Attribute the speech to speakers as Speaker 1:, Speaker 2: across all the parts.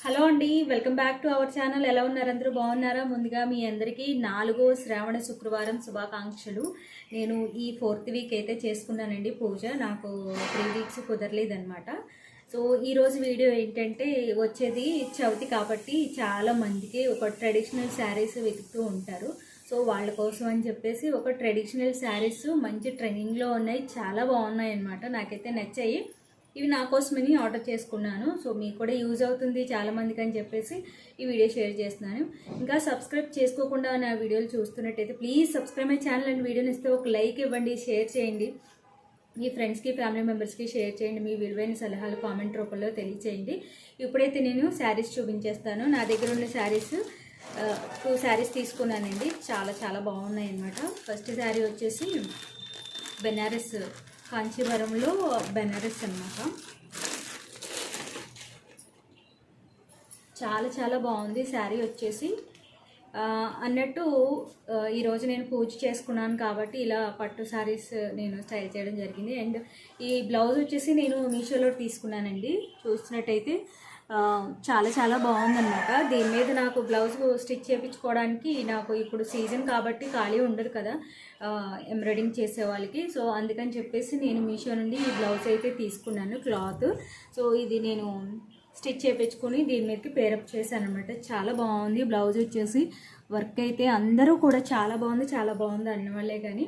Speaker 1: Hello అండి, welcome back to our channel. ఎలా ఉన్నారు? అందరూ బాగున్నారా? ముందుగా మీ అందరికీ 4వ శ్రావణ శుక్రవారం శుభాకాంక్షలు. నేను ఈ 4th వీక్ అయితే చేసుకున్నానండి పూజ. నాకు 3 వీక్స్ కుదరలేదనమాట. సో ఈరోజు వీడియో ఏంటంటే, వచ్చేది చవితి కాబట్టి చాలా మందికి ఒక ట్రెడిషనల్ శారీస్ వెతుకుతూ ఉంటారు. సో వాళ్ళ కోసం అని చెప్పేసి ఒక ట్రెడిషనల్ శారీస్ మంచి ట్రెండింగ్లో ఉన్నాయి, చాలా బాగున్నాయి అన్నమాట. నాకైతే నచ్చాయి. ఇవి నా కోసమని ఆర్డర్ చేసుకున్నాను. సో మీకు కూడా యూజ్ అవుతుంది చాలామందికి అని చెప్పేసి ఈ వీడియో షేర్ చేస్తున్నాను. ఇంకా సబ్స్క్రైబ్ చేసుకోకుండా నా వీడియోలు చూస్తున్నట్టయితే please subscribe my channel and వీడియోని ఇస్తే ఒక లైక్ ఇవ్వండి, షేర్ చేయండి, మీ ఫ్రెండ్స్కి ఫ్యామిలీ మెంబర్స్కి షేర్ చేయండి. మీ విలువైన సలహాలు కామెంట్ రూపంలో తెలియచేయండి. ఇప్పుడైతే నేను శారీస్ చూపించేస్తాను. నా దగ్గర ఉన్న శారీస్ 2 శారీస్ తీసుకున్నానండి. చాలా చాలా బాగున్నాయి అన్నమాట. ఫస్ట్ శారీ వచ్చేసి బెనారస్, కాంచీవరంలో బెనారస్ అన్నమాట. చాలా చాలా బాగుంది శారీ వచ్చేసి. అన్నట్టు ఈరోజు నేను పూజ చేసుకున్నాను కాబట్టి ఇలా పట్టు శారీస్ నేను స్టైల్ చేయడం జరిగింది. అండ్ ఈ బ్లౌజ్ వచ్చేసి నేను మీషోలో తీసుకున్నానండి. చూస్తున్నట్టయితే చాలా చాలా బాగుందన్నమాట. దీని మీద నాకు బ్లౌజ్ స్టిచ్ చేయించుకోవడానికి నాకు ఇప్పుడు సీజన్ కాబట్టి ఖాళీ ఉండదు కదా ఎంబ్రాయిడింగ్ చేసే వాళ్ళకి. సో అందుకని చెప్పేసి నేను మీషో నుండి ఈ బ్లౌజ్ అయితే తీసుకున్నాను క్లాత్. సో ఇది నేను స్టిచ్ చేయించుకొని దీని మీదకి పేరప్ చేశాను అనమాట. చాలా బాగుంది బ్లౌజ్ వచ్చేసి. వర్క్ అయితే అందరూ కూడా చాలా బాగుంది అన్నవాళ్ళే, కానీ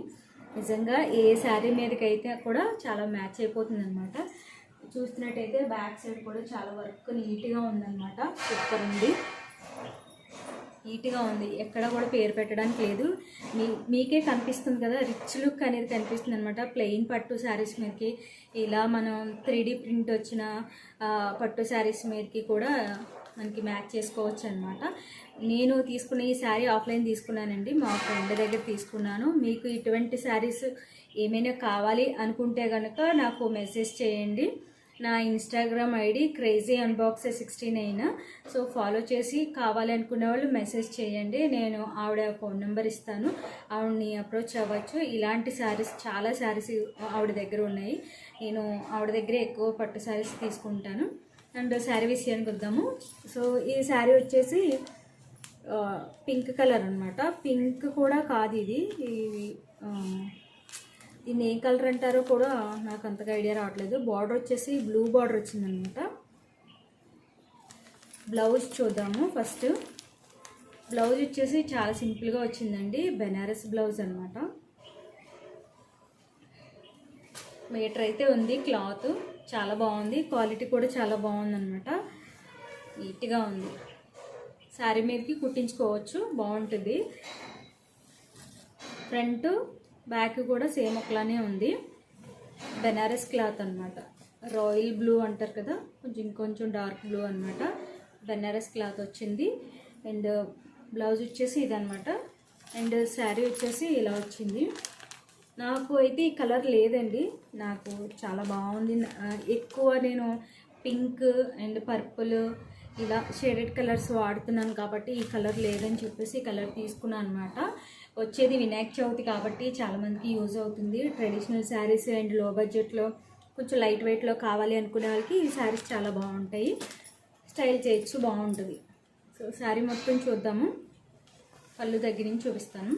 Speaker 1: నిజంగా ఏ శారీ మీదకైతే కూడా చాలా మ్యాచ్ అయిపోతుంది అనమాట. చూస్తున్నట్టయితే బ్యాక్ సైడ్ కూడా చాలా వర్క్ నీట్గా ఉందన్నమాట. సూపర్ ఉంది, నీట్గా ఉంది. ఎక్కడ కూడా పేరు పెట్టడానికి లేదు. మీకే కనిపిస్తుంది కదా, రిచ్ లుక్ అనేది కనిపిస్తుంది అనమాట. ప్లెయిన్ పట్టు శారీస్ మీదకి ఇలా మనం 3D ప్రింట్ వచ్చిన పట్టు శారీస్ మీదకి కూడా మనకి మ్యాచ్ చేసుకోవచ్చు అనమాట. నేను తీసుకున్న ఈ శారీ ఆఫ్లైన్ తీసుకున్నానండి, మా ఫ్రెండ్ దగ్గర తీసుకున్నాను. మీకు ఇటువంటి శారీస్ ఏమైనా కావాలి అనుకుంటే కనుక నాకు మెసేజ్ చేయండి. నా Instagram ID crazy unbox 69. So follow చేసి కావాలి అనుకునే వాళ్ళు మెసేజ్ చేయండి. నేను ఆవిడ ఫోన్ నెంబర్ ఇస్తాను, ఆవిడని అప్రోచ్ అవ్వచ్చు. ఇలాంటి శారీస్ చాలా శారీస్ ఆవిడ దగ్గర ఉన్నాయి. నేను ఆవిడ దగ్గరే ఎక్కువ పట్టు శారీస్ తీసుకుంటాను. అండ్ శారీ విషయానికి వద్దాము. సో ఈ శారీ వచ్చేసి పింక్ కలర్ అనమాట. పింక్ కూడా కాదు ఇది, దీన్ని ఏ కలర్ అంటారో కూడా నాకు అంతగా ఐడియా రావట్లేదు. బార్డర్ వచ్చేసి బ్లూ బార్డర్ వచ్చిందనమాట. బ్లౌజ్ చూద్దాము. ఫస్ట్ బ్లౌజ్ వచ్చేసి చాలా సింపుల్గా వచ్చిందండి, బెనారస్ బ్లౌజ్ అనమాట. మీటర్ అయితే ఉంది. క్లాత్ చాలా బాగుంది, క్వాలిటీ కూడా చాలా బాగుందన్నమాట. నీట్గా ఉంది. శారీ మీదకి కుట్టించుకోవచ్చు, బాగుంటుంది. ఫ్రంట్ బ్యాక్ కూడా సేమ్ ఒకలానే ఉంది. బెనారస్ క్లాత్ అనమాట. రాయల్ బ్లూ అంటారు కదా, ఇంకొంచెం డార్క్ బ్లూ అనమాట. బెనారస్ క్లాత్ వచ్చింది. అండ్ బ్లౌజ్ వచ్చేసి ఇదనమాట. అండ్ శారీ వచ్చేసి ఇలా వచ్చింది. నాకు అయితే ఈ కలర్ లేదండి, నాకు చాలా బాగుంది. ఎక్కువ నేను పింక్ అండ్ పర్పుల్ ఇలా షేడెడ్ కలర్స్ వాడుతున్నాను కాబట్టి ఈ కలర్ లేదని చెప్పేసి ఈ కలర్ తీసుకున్నాను అనమాట. వచ్చేది వినాయక చవితి కాబట్టి చాలామందికి యూజ్ అవుతుంది. ట్రెడిషనల్ శారీస్ అండ్ లో బడ్జెట్లో కొంచెం లైట్ వెయిట్లో కావాలి అనుకునే వాళ్ళకి ఈ శారీస్ చాలా బాగుంటాయి, స్టైల్ చేయొచ్చు, బాగుంటుంది. సో శారీ మొత్తం చూద్దాము. పళ్ళు దగ్గర నుంచి చూపిస్తాను.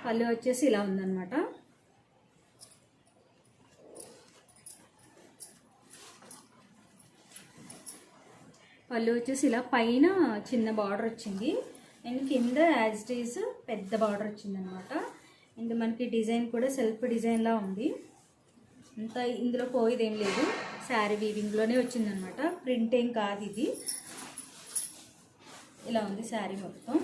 Speaker 1: పళ్ళు వచ్చేసి ఇలా ఉందన్నమాట. పళ్ళు వచ్చేసి ఇలా పైన చిన్న బార్డర్ వచ్చింది అండ్ కింద యాజ్ ఇట్ ఈజ్ పెద్ద బార్డర్ వచ్చిందనమాట. అండ్ మనకి డిజైన్ కూడా సెల్ఫ్ డిజైన్లా ఉంది. అంత ఇందులో పోయేదేం లేదు, శారీ వీవింగ్లోనే వచ్చిందనమాట. ప్రింట్ ఏం కాదు ఇది. ఇలా ఉంది శారీ మొత్తం.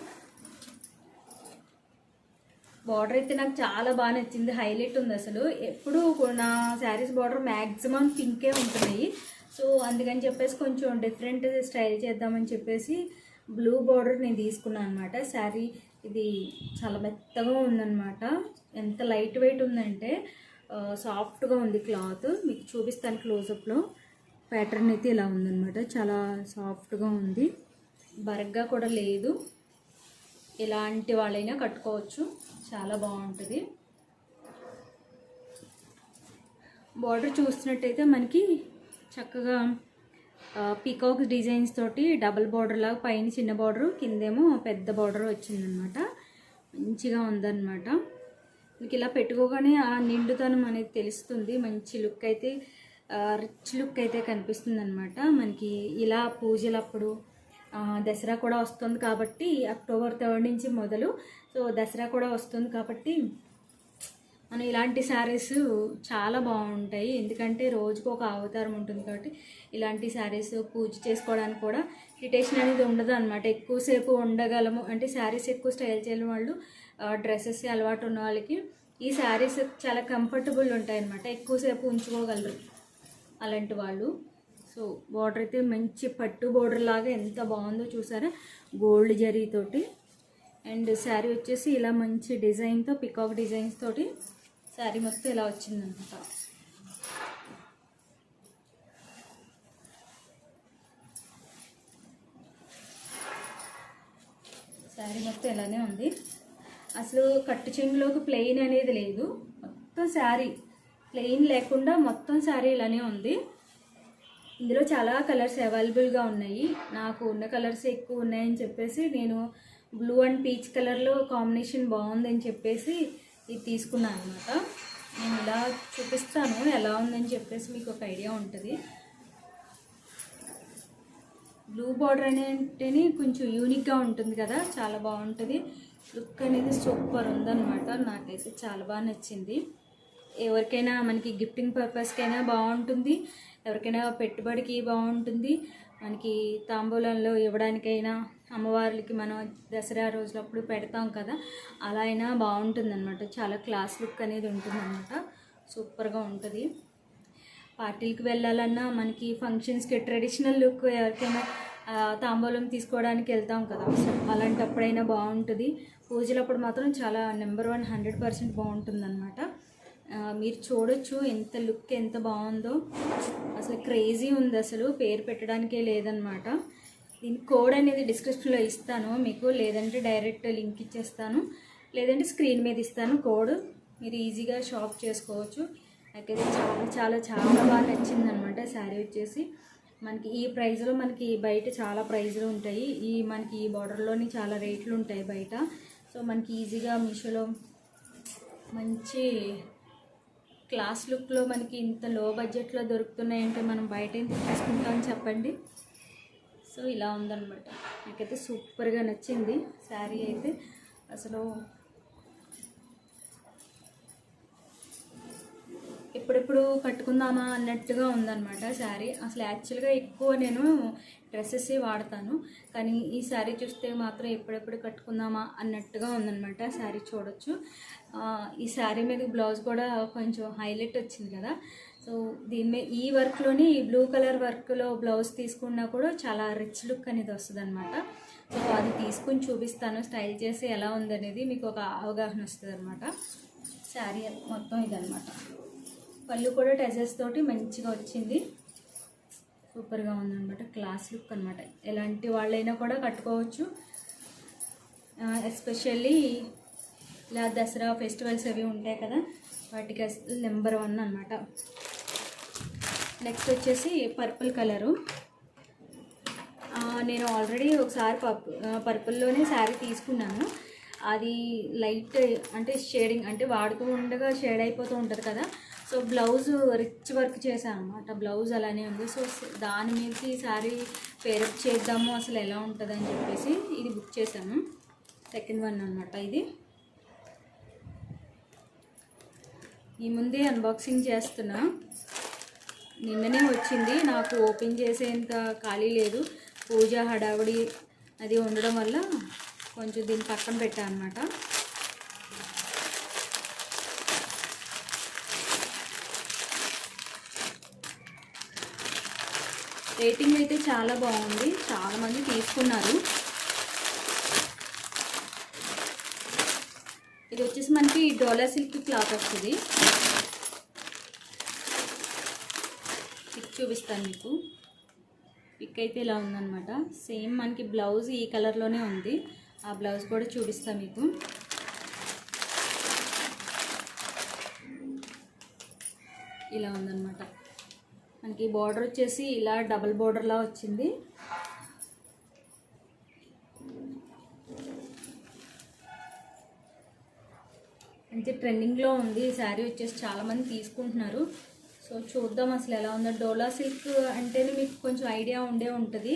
Speaker 1: బార్డర్ అయితే నాకు చాలా బాగా నచ్చింది, హైలైట్ ఉంది అసలు. ఎప్పుడు నా శారీస్ బార్డర్ మ్యాక్సిమం పింకే ఉంటున్నాయి. సో అందుకని చెప్పేసి కొంచెం డిఫరెంట్ స్టైల్ చేద్దామని చెప్పేసి బ్లూ బార్డర్ నేను తీసుకున్నాను అనమాట. శారీ ఇది చాలా మెత్తగా ఉందన్నమాట. ఎంత లైట్ వెయిట్ ఉందంటే సాఫ్ట్గా ఉంది క్లాత్. మీకు చూపిస్తాను క్లోజప్లో. ప్యాటర్న్ అయితే ఇలా ఉందన్నమాట, చాలా సాఫ్ట్గా ఉంది, బరగ్గా కూడా లేదు. ఎలాంటి వాళ్ళైనా కట్టుకోవచ్చు, చాలా బాగుంటుంది. బార్డర్ చూస్తున్నట్టయితే మనకి చక్కగా పీకాక్ డిజైన్స్ తోటి డబుల్ బార్డర్ లాగా పైన చిన్న బార్డరు కిందేమో పెద్ద బార్డర్ వచ్చిందనమాట. మంచిగా ఉందన్నమాట. మీకు ఇలా పెట్టుకోగానే ఆ నిండుతనం అనేది తెలుస్తుంది. మంచి లుక్ అయితే రిచ్ లుక్ అయితే కనిపిస్తుంది అనమాట. మనకి ఇలా పూజలప్పుడు దసరా కూడా వస్తుంది కాబట్టి అక్టోబర్ 3 నుంచి మొదలు. సో దసరా కూడా వస్తుంది కాబట్టి మనం ఇలాంటి శారీస్ చాలా బాగుంటాయి. ఎందుకంటే రోజుకు ఒక అవతారం ఉంటుంది కాబట్టి ఇలాంటి శారీస్ పూజ చేసుకోవడానికి కూడా ఇరిటేషన్ అనేది ఉండదు అనమాట. ఎక్కువసేపు ఉండగలము అంటే శారీస్ ఎక్కువ స్టైల్ చేయని వాళ్ళు, డ్రెస్సెస్ అలవాటు ఉన్న వాళ్ళకి ఈ శారీస్ చాలా కంఫర్టబుల్ ఉంటాయి అనమాట. ఎక్కువసేపు ఉంచుకోగలరు అలాంటి వాళ్ళు. సో బార్డర్ అయితే మంచి పట్టు బార్డర్ లాగా ఎంత బాగుందో చూసారా, గోల్డ్ జరీతోటి. అండ్ శారీ వచ్చేసి ఇలా మంచి డిజైన్తో పికాక్ డిజైన్స్ తోటి శారీ మొత్తం ఇలా వచ్చిందనమాట. శారీ మొత్తం ఇలానే ఉంది. అసలు కట్టు చెంగులోకి ప్లెయిన్ అనేది లేదు. మొత్తం శారీ ప్లెయిన్ లేకుండా మొత్తం శారీ ఇలానే ఉంది. ఇందులో చాలా కలర్స్ అవైలబుల్గా ఉన్నాయి. నాకు ఉన్న కలర్స్ ఎక్కువ ఉన్నాయని చెప్పేసి నేను బ్లూ అండ్ పీచ్ కలర్లో కాంబినేషన్ బాగుందని చెప్పేసి ఇది తీసుకున్నాను అనమాట. నేను ఇలా చూపిస్తాను ఎలా ఉందని చెప్పేసి మీకు ఒక ఐడియా ఉంటుంది. బ్లూ బార్డర్ అనేటిని కొంచెం యూనిక్గా ఉంటుంది కదా, చాలా బాగుంటుంది. లుక్ అనేది సూపర్ ఉందన్నమాట. నాకైతే చాలా బాగా నచ్చింది. ఎవరికైనా మనకి గిఫ్టింగ్ పర్పస్కైనా బాగుంటుంది, ఎవరికైనా పెట్టుబడికి బాగుంటుంది, మనకి తాంబూలంలో ఇవ్వడానికైనా, అమ్మవార్లకి మనం దసరా రోజులప్పుడు పెడతాం కదా, అలా అయినా బాగుంటుంది అనమాట. చాలా క్లాస్ లుక్ అనేది ఉంటుంది అనమాట. సూపర్గా ఉంటుంది. పార్టీలకు వెళ్ళాలన్నా మనకి ఫంక్షన్స్కి ట్రెడిషనల్ లుక్, ఎవరికైనా తాంబూలం తీసుకోవడానికి వెళ్తాం కదా, సో అలాంటప్పుడైనా బాగుంటుంది. పూజలప్పుడు మాత్రం చాలా నెంబర్ 1 100% బాగుంటుంది అనమాట. మీరు చూడొచ్చు ఎంత లుక్ ఎంత బాగుందో. అసలు క్రేజీ ఉంది, అసలు పేరు పెట్టడానికే లేదనమాట. దీని కోడ్ అనేది డిస్క్రిప్షన్లో ఇస్తాను మీకు, లేదంటే డైరెక్ట్ లింక్ ఇచ్చేస్తాను, లేదంటే స్క్రీన్ మీద ఇస్తాను కోడ్. మీరు ఈజీగా షాప్ చేసుకోవచ్చు. నాకైతే చాలా చాలా చాలా బాగా నచ్చిందనమాట. శారీ వచ్చేసి మనకి ఈ ప్రైస్లో, మనకి బయట చాలా ప్రైజ్లు ఉంటాయి, మనకి ఈ బార్డర్లోని చాలా రేట్లు ఉంటాయి బయట. సో మనకి ఈజీగా మీషోలో మంచి క్లాస్ లుక్లో మనకి ఇంత లో బడ్జెట్లో దొరుకుతున్నాయంటే మనం బయట ఏం తీసుకుంటాం చెప్పండి. సో ఇలా ఉందన్నమాట. నాకైతే సూపర్గా నచ్చింది శారీ అయితే. అసలు ఎప్పుడెప్పుడు కట్టుకుందామా అన్నట్టుగా ఉందన్నమాట శారీ. అసలు యాక్చువల్గా ఎక్కువ నేను డ్రెస్సెస్ వాడతాను, కానీ ఈ శారీ చూస్తే మాత్రం ఎప్పుడెప్పుడు కట్టుకుందామా అన్నట్టుగా ఉందన్నమాట. శారీ చూడొచ్చు. ఈ శారీ మీద బ్లౌజ్ కూడా కొంచెం హైలైట్ వచ్చింది కదా. సో దీని మీద ఈ వర్క్లోని బ్లూ కలర్ వర్క్లో బ్లౌజ్ తీసుకున్నా కూడా చాలా రిచ్ లుక్ అనేది వస్తుంది అనమాట. సో అది తీసుకుని చూపిస్తాను స్టైల్ చేసి ఎలా ఉందనేది మీకు ఒక అవగాహన వస్తుంది అనమాట. శారీ మొత్తం ఇదనమాట. పళ్ళు కూడా టెజెస్ తోటి మంచిగా వచ్చింది. సూపర్గా ఉందన్నమాట. క్లాస్ లుక్ అనమాట. ఎలాంటి వాళ్ళైనా కూడా కట్టుకోవచ్చు. ఎస్పెషల్లీ ఇలా దసరా ఫెస్టివల్స్ అవి ఉంటాయి కదా, వాటికి అసలు నెంబర్ 1 అనమాట. నెక్స్ట్ వచ్చేసి పర్పుల్ కలరు. నేను ఆల్రెడీ ఒకసారి పర్పుల్లోనే శారీ తీసుకున్నాను. అది లైట్ అంటే షేడింగ్, అంటే వాడుతూ ఉండగా షేడ్ అయిపోతూ ఉంటుంది కదా. సో బ్లౌజ్ రిచ్ వర్క్ చేశాను అనమాట. బ్లౌజ్ అలానే ఉంది. సో దాని మీద ఈ శారీ పేరప్ చేద్దాము అసలు ఎలా ఉంటుందని చెప్పేసి ఇది బుక్ చేశాను. సెకండ్ వన్ అనమాట ఇది. ఈ ముందే అన్బాక్సింగ్ చేస్తున్నా. నిన్ననే వచ్చింది, నాకు ఓపెన్ చేసేంత ఖాళీ లేదు. పూజ హడావుడి అది ఉండడం వల్ల కొంచెం దీన్ని పక్కన పెట్టా అనమాట. రేటింగ్ అయితే చాలా బాగుంది, చాలామంది తీసుకున్నారు. ఇది వచ్చేసి మనకి డోలా సిల్క్ క్లాత్ వస్తుంది. పిక్ చూపిస్తాను మీకు. పిక్ అయితే ఇలా ఉందన్నమాట. సేమ్ మనకి బ్లౌజ్ ఈ కలర్లోనే ఉంది. ఆ బ్లౌజ్ కూడా చూపిస్తాను మీకు. ఇలా ఉందన్నమాట. మనకి బార్డర్ వచ్చేసి ఇలా డబుల్ బార్డర్లా వచ్చింది. అంటే ట్రెండింగ్లో ఉంది ఈ శారీ వచ్చేసి, చాలామంది తీసుకుంటున్నారు. సో చూద్దాం అసలు ఎలా ఉందో. డోలా సిల్క్ అంటేనే మీకు కొంచెం ఐడియా ఉంటుంది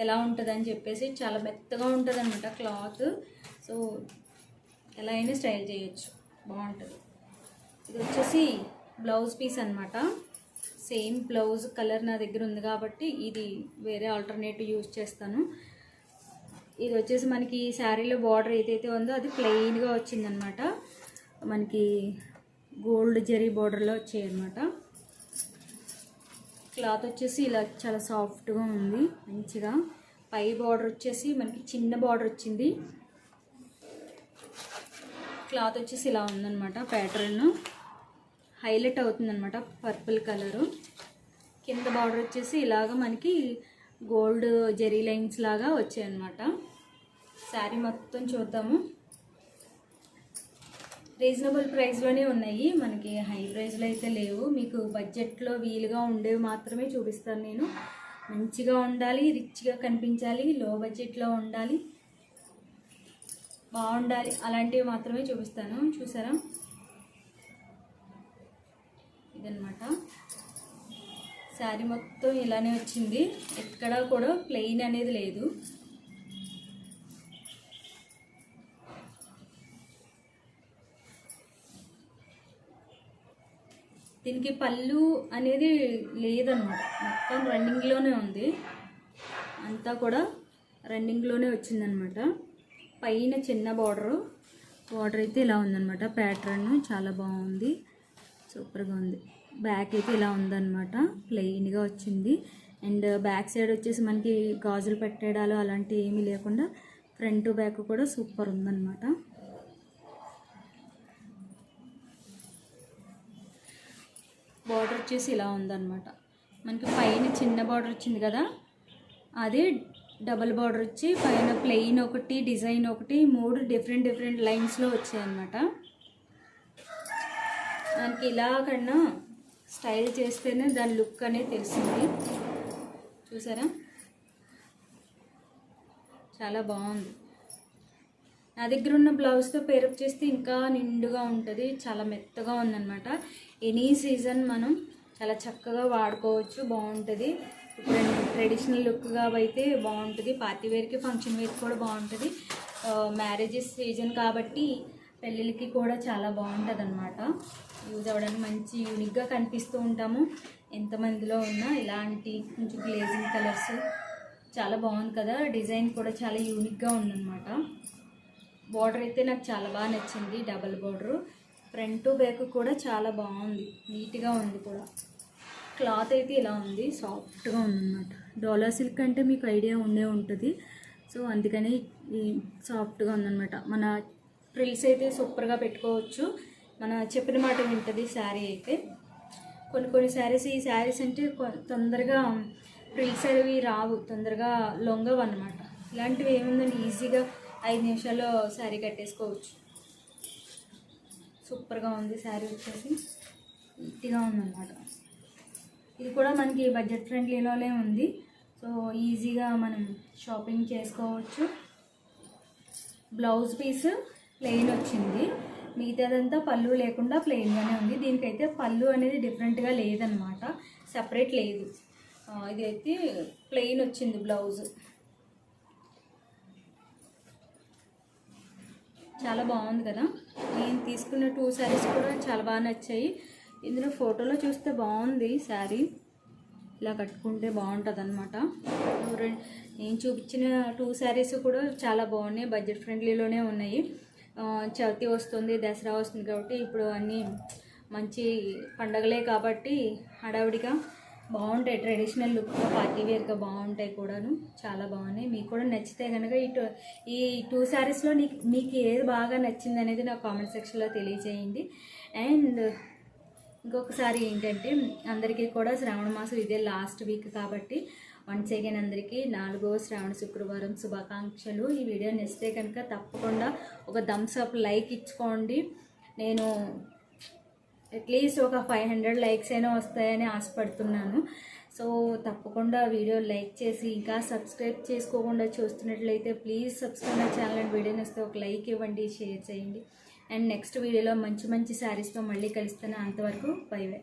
Speaker 1: ఎలా ఉంటుంది అని చెప్పేసి. చాలా మెత్తగా ఉంటుంది అనమాట క్లాత్. సో ఎలా అయినా స్టైల్ చేయొచ్చు, బాగుంటుంది. ఇది వచ్చేసి బ్లౌజ్ పీస్ అనమాట. సేమ్ బ్లౌజ్ కలర్ నా దగ్గర ఉంది కాబట్టి ఇది వేరే ఆల్టర్నేటివ్ యూజ్ చేస్తాను. ఇది వచ్చేసి మనకి శారీలో బార్డర్ ఏదైతే ఉందో అది ప్లెయిన్గా వచ్చిందనమాట. మనకి గోల్డ్ జరీ బార్డర్లో వచ్చాయన్నమాట. క్లాత్ వచ్చేసి ఇలా చాలా సాఫ్ట్గా ఉంది మంచిగా. పై బార్డర్ వచ్చేసి మనకి చిన్న బార్డర్ వచ్చింది. క్లాత్ వచ్చేసి ఇలా ఉందన్నమాట. ప్యాటర్న్ హైలైట్ అవుతుందన్నమాట పర్పుల్ కలరు. కింద బార్డర్ వచ్చేసి ఇలాగ మనకి గోల్డ్ జెరీ లైన్స్ లాగా వచ్చాయన్నమాట. శారీ మొత్తం చూద్దాము. రీజనబుల్ ప్రైస్లోనే ఉన్నాయి, మనకి హై ప్రైస్లో అయితే లేవు. మీకు బడ్జెట్లో వీలుగా ఉండేవి మాత్రమే చూపిస్తాను నేను. మంచిగా ఉండాలి, రిచ్గా కనిపించాలి, లో బడ్జెట్లో ఉండాలి, బాగుండాలి, అలాంటివి మాత్రమే చూపిస్తాను. చూసారా, ఇదన్నమాట శారీ మొత్తం ఇలానే వచ్చింది. ఎక్కడా కూడా ప్లెయిన్ అనేది లేదు. దీనికి పళ్ళు అనేది లేదన్నమాట, మొత్తం రన్నింగ్లోనే ఉంది. అంతా కూడా రన్నింగ్లోనే వచ్చిందనమాట. పైన చిన్న బార్డర్ అయితే ఇలా ఉందన్నమాట. ప్యాటర్న్ చాలా బాగుంది, సూపర్గా ఉంది. బ్యాక్ అయితే ఇలా ఉందన్నమాట, ప్లెయిన్గా వచ్చింది. అండ్ బ్యాక్ సైడ్ వచ్చేసి మనకి గాజులు పెట్టడాలు అలాంటివి ఏమీ లేకుండా ఫ్రంట్ బ్యాక్ కూడా సూపర్ ఉందన్నమాట. బార్డర్ వచ్చేసి ఇలా ఉందన్నమాట. మనకి పైన చిన్న బార్డర్ వచ్చింది కదా, అదే డబల్ బార్డర్ వచ్చి పైన ప్లెయిన్ ఒకటి, డిజైన్ ఒకటి, 3 డిఫరెంట్ లైన్స్లో వచ్చాయన్నమాట. మనకి ఇలా కన్నా స్టైల్ చేస్తేనే దాని లుక్ అనేది తెలిసింది. చూసారా, చాలా బాగుంది. నా దగ్గర ఉన్న బ్లౌజ్తో పేరప్ చేస్తే ఇంకా నిండుగా ఉంటుంది, చాలా మెత్తగా ఉందన్నమాట. ఎనీ సీజన్ మనం చాలా చక్కగా వాడుకోవచ్చు, బాగుంటుంది. ఇప్పుడు ట్రెడిషనల్ లుక్గా అయితే బాగుంటుంది, పార్టీ వేర్కి, ఫంక్షన్ వేర్కి కూడా బాగుంటుంది. మ్యారేజెస్ సీజన్ కాబట్టి పెళ్ళిళ్ళకి కూడా చాలా బాగుంటుంది అన్నమాట. యూజ్ అవ్వడానికి మంచి యూనిక్గా కనిపిస్తూ ఉంటాము ఎంతమందిలో ఉన్నా. ఇలాంటి కొంచెం గ్లేజింగ్ కలర్స్ చాలా బాగుంది కదా, డిజైన్ కూడా చాలా యూనిక్గా ఉందన్నమాట. బార్డర్ అయితే నాకు చాలా బాగా నచ్చింది, డబల్ బార్డరు. ఫ్రంట్ బ్యాక్ కూడా చాలా బాగుంది, నీట్గా ఉంది కూడా. క్లాత్ అయితే ఇలా ఉంది, సాఫ్ట్గా ఉందన్నమాట. డోలా సిల్క్ అంటే మీకు ఐడియా ఉంటుంది. సో అందుకని ఈ సాఫ్ట్గా ఉందన్నమాట. మన ఫ్రిల్స్ అయితే సూపర్గా పెట్టుకోవచ్చు, మన చెప్పిన మాట వింటుంది శారీ అయితే. కొన్ని శారీస్, ఈ శారీస్ అంటే తొందరగా ఫ్రిల్స్ అనేవి రావు, తొందరగా లొంగవు అన్నమాట. ఇలాంటివి ఏముందని ఈజీగా 5 నిమిషాల్లో శారీ కట్టేసుకోవచ్చు. సూపర్గా ఉంది శారీ వచ్చేసి, నీట్గా ఉందన్నమాట. ఇది కూడా మనకి బడ్జెట్ ఫ్రెండ్లీలోనే ఉంది, సో ఈజీగా మనం షాపింగ్ చేసుకోవచ్చు. బ్లౌజ్ పీస్ ప్లెయిన్ వచ్చింది, మిగతాదంతా పళ్ళు లేకుండా ప్లెయిన్గానే ఉంది. దీనికైతే పళ్ళు అనేది డిఫరెంట్గా లేదనమాట, సపరేట్ లేదు. ఇది అయితే ప్లెయిన్ వచ్చింది బ్లౌజ్. చాలా బాగుంది కదా. నేను తీసుకున్న 2 శారీస్ కూడా చాలా బాగా నచ్చాయి. ఇందులో ఫోటోలో చూస్తే బాగుంది శారీ, ఇలా కట్టుకుంటే బాగుంటుంది అనమాట. నేను చూపించిన 2 శారీస్ కూడా చాలా బాగున్నాయి, బడ్జెట్ ఫ్రెండ్లీలోనే ఉన్నాయి. చవితి వస్తుంది, దసరా వస్తుంది కాబట్టి ఇప్పుడు అన్నీ మంచి పండగలే కాబట్టి హడావిడిగా బాగుంటాయి, ట్రెడిషనల్ లుక్గా పార్టీ వేర్గా బాగుంటాయి కూడాను. చాలా బాగున్నాయి. మీకు కూడా నచ్చితే కనుక ఈ 2 శారీస్లో మీకు ఏది బాగా నచ్చింది అనేది నాకు కామెంట్ సెక్షన్లో తెలియజేయండి. అండ్ ఇంకొకసారి ఏంటంటే, అందరికీ కూడా శ్రావణ మాసం ఇదే లాస్ట్ వీక్ కాబట్టి వన్స్ అగైన్ అందరికీ 4వ శ్రావణ శుక్రవారం శుభాకాంక్షలు. ఈ వీడియో నచ్చితే కనుక తప్పకుండా ఒక థమ్స్ అప్ లైక్ ఇచ్చుకోండి. నేను అట్లీస్ట్ ఒక 500 లైక్స్ అయినా వస్తాయని ఆశపడుతున్నాను. సో తప్పకుండా వీడియో లైక్ చేసి ఇంకా సబ్స్క్రైబ్ చేసుకోకుండా చూస్తున్నట్లయితే please subscribe my channel and వీడియోని వస్తే ఒక లైక్ ఇవ్వండి, షేర్ చేయండి. అండ్ నెక్స్ట్ వీడియోలో మంచి మంచి శారీస్తో మళ్ళీ కలుస్తాను. అంతవరకు బై బై.